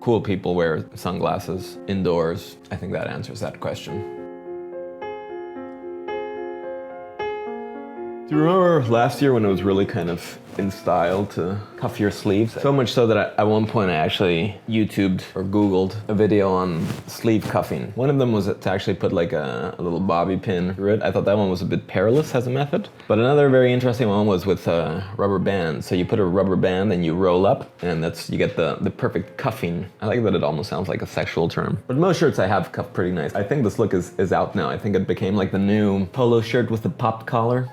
cool people wear sunglasses indoors? I think that answers that question. Do you remember last year when it was really kind of in style to cuff your sleeves? So much so that at one point I actually YouTubed or Googled a video on sleeve cuffing. One of them was to actually put like a little bobby pin through it. I thought that one was a bit perilous as a method. But another very interesting one was with rubber bands. So you put a rubber band and you roll up, and you get the perfect cuffing. I like that it almost sounds like a sexual term. But most shirts I have cuffed pretty nice. I think this look is out now. I think it became like the new polo shirt with the popped collar.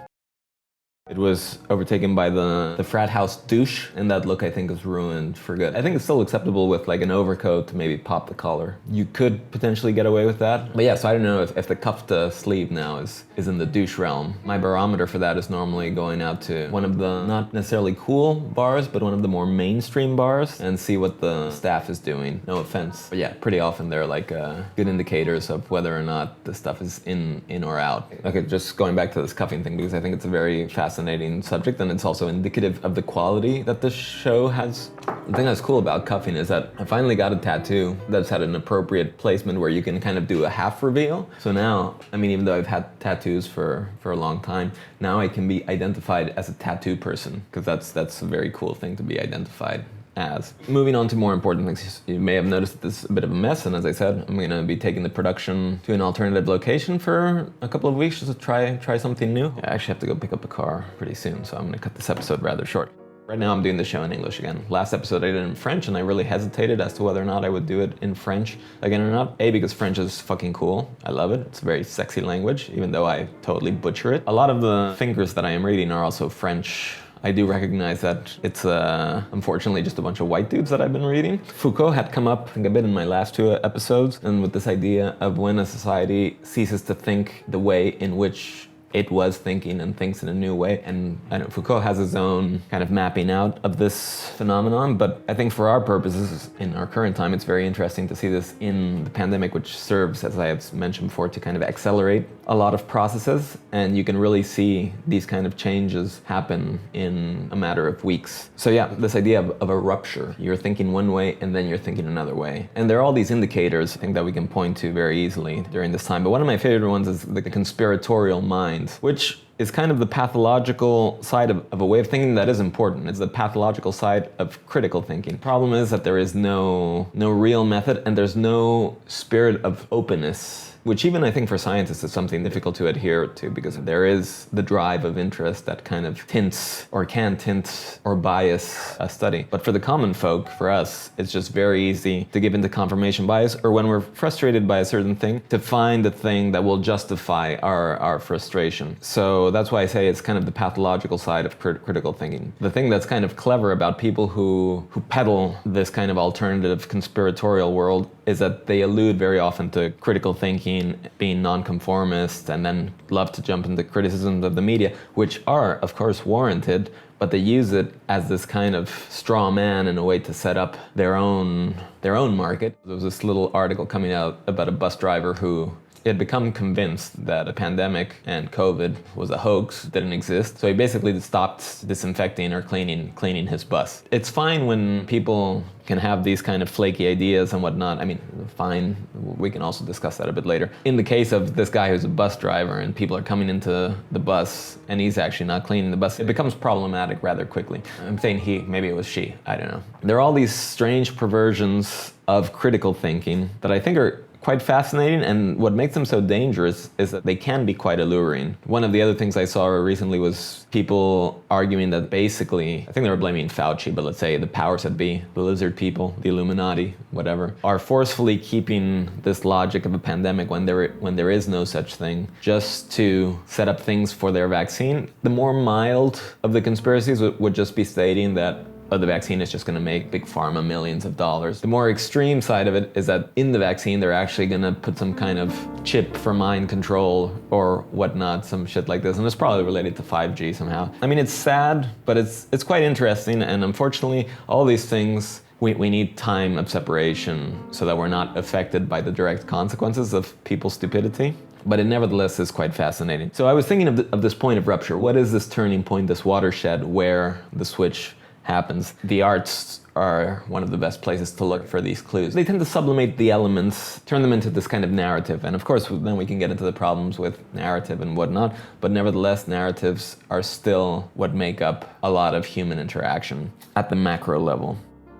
It was overtaken by the frat house douche, and that look I think is ruined for good. I think it's still acceptable with like an overcoat to maybe pop the collar. You could potentially get away with that. But yeah, so I don't know if the cuffed sleeve now is in the douche realm. My barometer for that is normally going out to one of the not necessarily cool bars, but one of the more mainstream bars, and see what the staff is doing. No offense. But yeah, pretty often they're like good indicators of whether or not the stuff is in or out. Okay, just going back to this cuffing thing, because I think it's a very fascinating subject, and it's also indicative of the quality that this show has. The thing that's cool about cuffing is that I finally got a tattoo that's had an appropriate placement where you can kind of do a half reveal. So now, I mean, even though I've had tattoos for a long time, now I can be identified as a tattoo person, because that's a very cool thing to be identified as. Moving on to more important things, you may have noticed that this is a bit of a mess, and as I said, I'm going to be taking the production to an alternative location for a couple of weeks just to try something new. I actually have to go pick up a car pretty soon, so I'm going to cut this episode rather short. Right now I'm doing the show in English again. Last episode I did it in French, and I really hesitated as to whether or not I would do it in French again or not. A, because French is fucking cool. I love it. It's a very sexy language, even though I totally butcher it. A lot of the thinkers that I am reading are also French. I do recognize that it's unfortunately just a bunch of white dudes that I've been reading. Foucault had come up, I think, a bit in my last two episodes, and with this idea of when a society ceases to think the way in which it was thinking and thinks in a new way. And I know Foucault has his own kind of mapping out of this phenomenon, but I think for our purposes in our current time, it's very interesting to see this in the pandemic, which serves, as I have mentioned before, to kind of accelerate a lot of processes. And you can really see these kind of changes happen in a matter of weeks. So yeah, this idea of a rupture. You're thinking one way and then you're thinking another way. And there are all these indicators, I think, that we can point to very easily during this time. But one of my favorite ones is the conspiratorial mind, which is kind of the pathological side of a way of thinking that is important. It's the pathological side of critical thinking. Problem is that there is no real method, and there's no spirit of openness, which even I think for scientists is something difficult to adhere to, because there is the drive of interest that kind of tints or can tint or bias a study. But for the common folk, for us, it's just very easy to give into confirmation bias, or when we're frustrated by a certain thing, to find the thing that will justify our frustration. So that's why I say it's kind of the pathological side of critical thinking. The thing that's kind of clever about people who peddle this kind of alternative conspiratorial world is that they allude very often to critical thinking, being nonconformist, and then love to jump into criticisms of the media, which are, of course, warranted, but they use it as this kind of straw man in a way to set up their own market. There was this little article coming out about a bus driver who had become convinced that a pandemic and COVID was a hoax, didn't exist. So he basically stopped disinfecting or cleaning his bus. It's fine when people can have these kind of flaky ideas and whatnot. I mean, fine, we can also discuss that a bit later. In the case of this guy who's a bus driver and people are coming into the bus and he's actually not cleaning the bus, it becomes problematic rather quickly. I'm saying he, maybe it was she, I don't know. There are all these strange perversions of critical thinking that I think are quite fascinating, and what makes them so dangerous is that they can be quite alluring. One of the other things I saw recently was people arguing that basically, I think they were blaming Fauci, but let's say the powers that be, the lizard people, the Illuminati, whatever, are forcefully keeping this logic of a pandemic when there is no such thing, just to set up things for their vaccine. The more mild of the conspiracies would just be stating that the vaccine is just going to make Big Pharma millions of dollars. The more extreme side of it is that in the vaccine, they're actually going to put some kind of chip for mind control or whatnot, some shit like this. And it's probably related to 5G somehow. I mean, it's sad, but it's quite interesting. And unfortunately, all these things, we need time of separation so that we're not affected by the direct consequences of people's stupidity. But it nevertheless is quite fascinating. So I was thinking of this point of rupture. What is this turning point, this watershed where the switch happens? The arts are one of the best places to look for these clues. They tend to sublimate the elements, turn them into this kind of narrative. And of course, then we can get into the problems with narrative and whatnot. But nevertheless, narratives are still what make up a lot of human interaction at the macro level.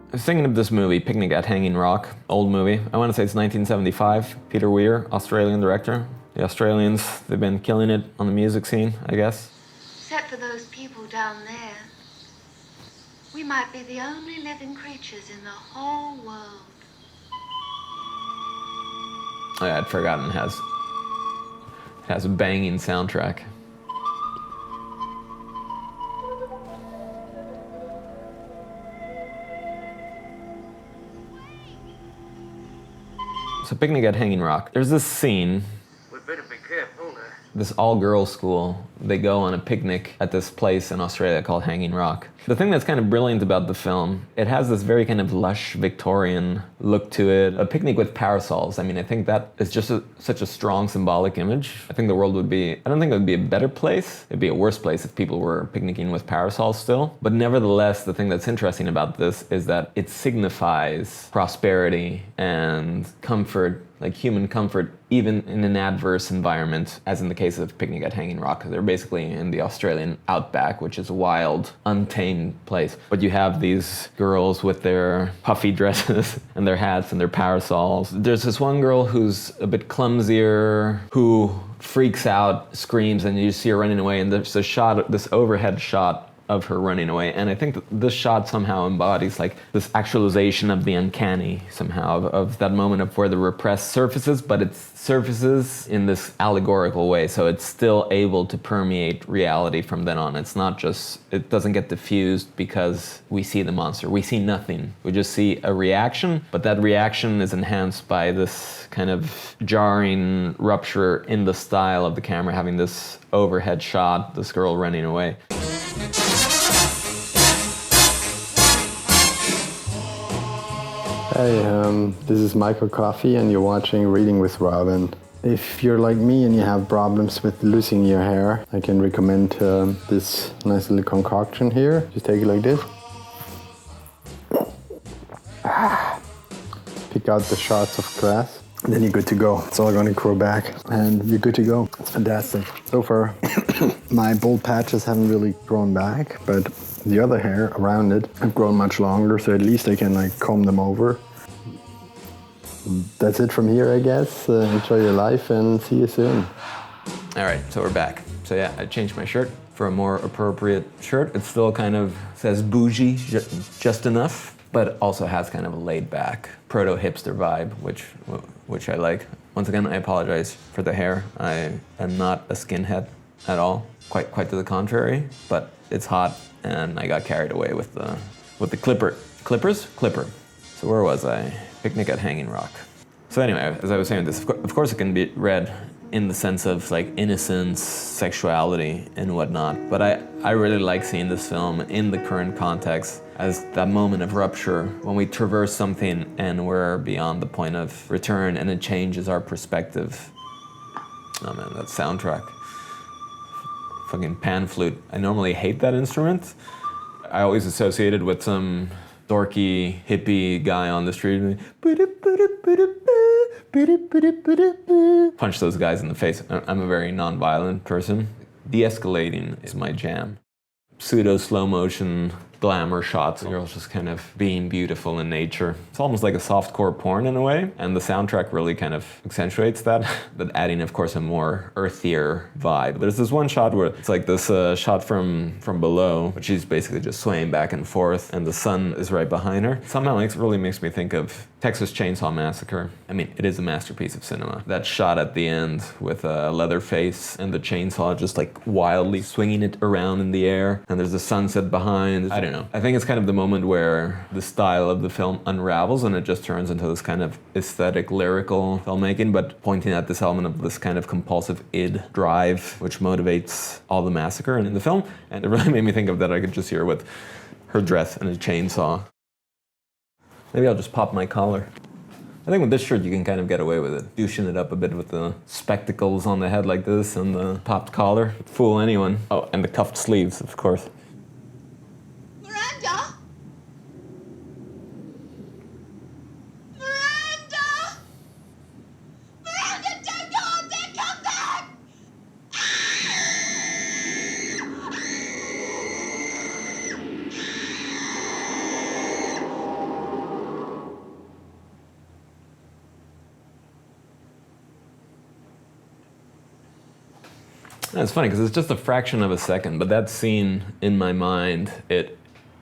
I was thinking of this movie, Picnic at Hanging Rock, old movie. I want to say it's 1975. Peter Weir, Australian director. The Australians, they've been killing it on the music scene, I guess. Except for those people down there, we might be the only living creatures in the whole world. Oh yeah, I'd forgotten it has a banging soundtrack. So Picnic at Hanging Rock. There's this scene. We better be careful now. This all-girls school, they go on a picnic at this place in Australia called Hanging Rock. The thing that's kind of brilliant about the film, it has this very kind of lush Victorian look to it. A picnic with parasols. I mean, I think that is just such a strong symbolic image. I think the world would be, I don't think it would be a better place. It'd be a worse place if people were picnicking with parasols still. But nevertheless, the thing that's interesting about this is that it signifies prosperity and comfort, like human comfort, even in an adverse environment, as in the case of Picnic at Hanging Rock, because they're basically in the Australian outback, which is a wild, untamed place. But you have these girls with their puffy dresses and their hats and their parasols. There's this one girl who's a bit clumsier, who freaks out, screams, and you see her running away, and there's a shot, this overhead shot of her running away. And I think that this shot somehow embodies like this actualization of the uncanny somehow, of that moment of where the repressed surfaces, but it surfaces in this allegorical way. So it's still able to permeate reality from then on. It's not just, it doesn't get diffused because we see the monster. We see nothing. We just see a reaction, but that reaction is enhanced by this kind of jarring rupture in the style of the camera, having this overhead shot, this girl running away. Hey, this is Michael Coffey and you're watching Reading with Robin. If you're like me and you have problems with losing your hair, I can recommend this nice little concoction here. Just take it like this. Pick out the shards of grass. And then you're good to go. It's all going to grow back and you're good to go. It's fantastic. So far, my bald patches haven't really grown back, but the other hair around it have grown much longer, so at least I can like comb them over. That's it from here, I guess. Enjoy your life and see you soon. All right, so we're back. So yeah, I changed my shirt for a more appropriate shirt. It still kind of says bougie just enough, but also has kind of a laid-back proto-hipster vibe, which I like. Once again, I apologize for the hair. I am not a skinhead at all, quite to the contrary, but it's hot and I got carried away with the clipper. Clipper. So where was I? Picnic at Hanging Rock. So anyway, as I was saying this, of course it can be read in the sense of like innocence, sexuality, and whatnot. But I really like seeing this film in the current context as that moment of rupture when we traverse something and we're beyond the point of return and it changes our perspective. Oh man, that soundtrack. Fucking pan flute. I normally hate that instrument. I always associate it with some dorky hippie guy on the street. Punch those guys in the face. I'm a very non-violent person. De-escalating is my jam. Pseudo slow motion glamour shots, girls just kind of being beautiful in nature. It's almost like a softcore porn in a way, and the soundtrack really kind of accentuates that, but adding, of course, a more earthier vibe. There's this one shot where it's like this shot from below, which she's basically just swaying back and forth, and the sun is right behind her. Somehow it really makes me think of Texas Chainsaw Massacre. I mean, it is a masterpiece of cinema. That shot at the end with Leatherface and the chainsaw just like wildly swinging it around in the air, and there's the sunset behind. I don't know. I think it's kind of the moment where the style of the film unravels and it just turns into this kind of aesthetic, lyrical filmmaking, but pointing at this element of this kind of compulsive id drive, which motivates all the massacre in the film. And it really made me think of that. I could just hear with her dress and a chainsaw. Maybe I'll just pop my collar. I think with this shirt you can kind of get away with it. Douching it up a bit with the spectacles on the head like this and the popped collar. Fool anyone. Oh, and the cuffed sleeves, of course. Miranda? It's funny because it's just a fraction of a second, but that scene in my mind, it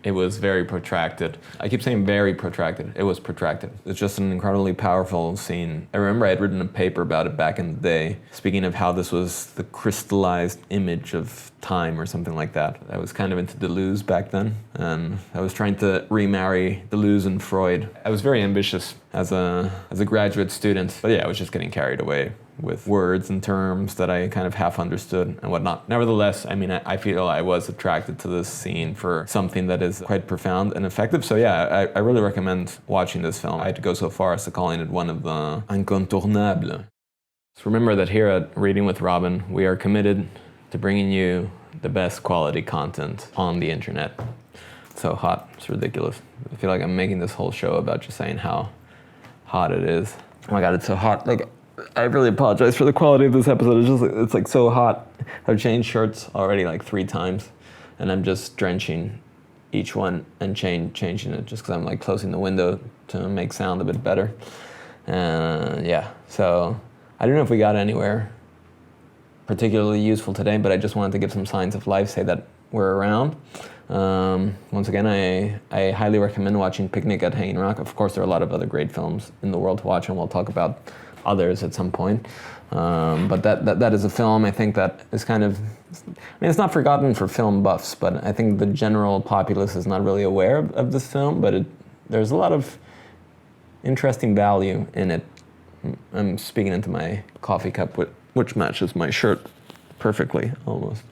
was very protracted. I keep saying very protracted. It was protracted. It's just an incredibly powerful scene. I remember I had written a paper about it back in the day, speaking of how this was the crystallized image of time or something like that. I was kind of into Deleuze back then, and I was trying to remarry Deleuze and Freud. I was very ambitious as a graduate student, but yeah, I was just getting carried away with words and terms that I kind of half understood and whatnot. Nevertheless, I mean, I feel I was attracted to this scene for something that is quite profound and effective. So yeah, I really recommend watching this film. I had to go so far as to calling it one of the incontournables. So remember that here at Reading with Robin, we are committed to bringing you the best quality content on the internet. It's so hot, it's ridiculous. I feel like I'm making this whole show about just saying how hot it is. Oh my God, it's so hot. Like, I really apologize for the quality of this episode. It's like so hot. I've changed shirts already like 3 times, and I'm just drenching each one and changing it just because I'm like closing the window to make sound a bit better. Yeah, so I don't know if we got anywhere particularly useful today, but I just wanted to give some signs of life, say that we're around. Once again, I highly recommend watching Picnic at Hanging Rock. Of course, there are a lot of other great films in the world to watch, and we'll talk about others at some point. But that is a film I think that is kind of, I mean, it's not forgotten for film buffs, but I think the general populace is not really aware of this film, but there's a lot of interesting value in it. I'm speaking into my coffee cup, which matches my shirt perfectly, almost.